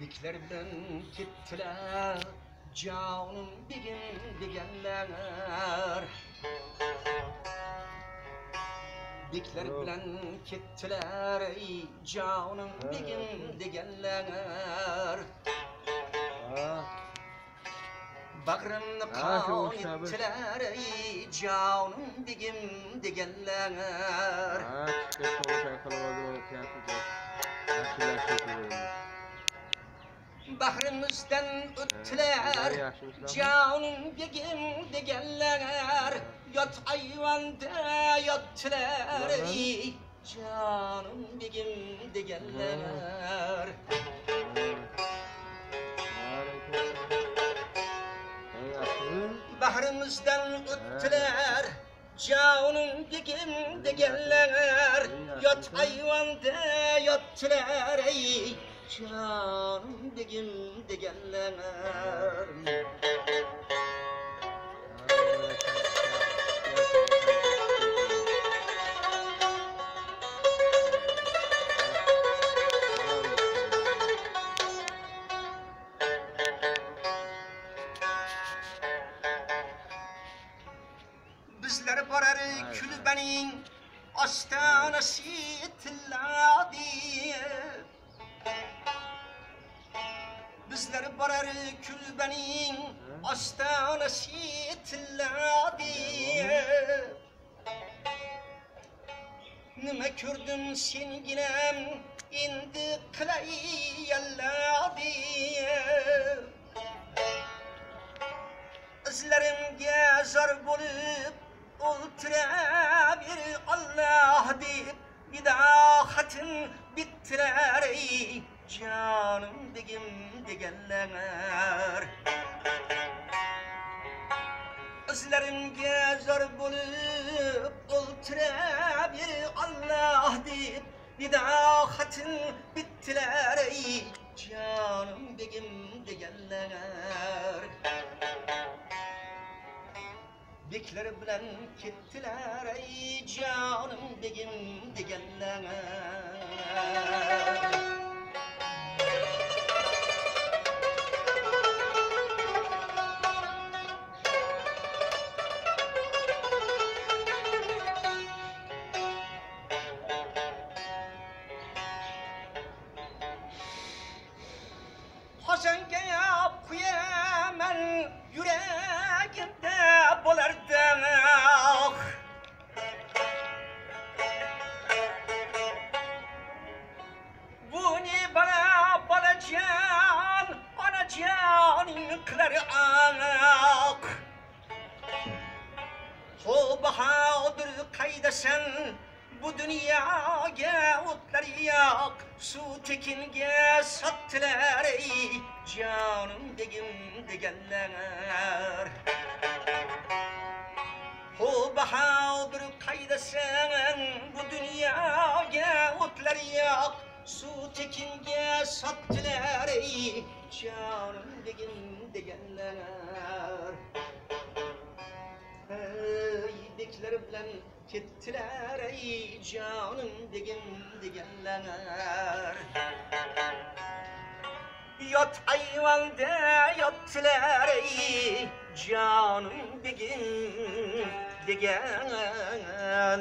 Bekler bilen kettiler, canım begin degenler. Bekler bilen kettiler, canım begin degenler. Bağrımni kan ettiler, canım begin degenler. Bahrimizden öttiler, canım begin degenler. Yat ayvanda yattılar, canım begin degenler. Bahrimizden öttiler, canım begin degenler. Yat ayvanda yattılar, canım begin degenler. Bizler barar külbenin astanası tilladi. Bizler barar külbenin astanası tilladi. Nime kördüm sen ginem indi kılay yalladi. İzlerimge zar bulup ultra bir Allah deyip bir daha hatın bittiler, canım degim degenler. İzlerimge zar bulup ultra bir Allah deyip bir daha hatın bittiler, canım degim degenler. Bekler bilen kettiler, ey canım begim degenler. Hazanga yap kuyemen yüreğimde bolardım. Bu ne bana balacan, anacan kılar anak. O bahadır kaydesen bu dünyaya otlar yak, su tekinge sattılar, canım degim degenler. O bahadır kaydesen bu dünyaya otlar yak, su tekinge sattılar, canım degim degenler. Ey bekler bilen kettiler, ey canım degim degenler. Yat ayvanda yattılar, ey canım begin degenler.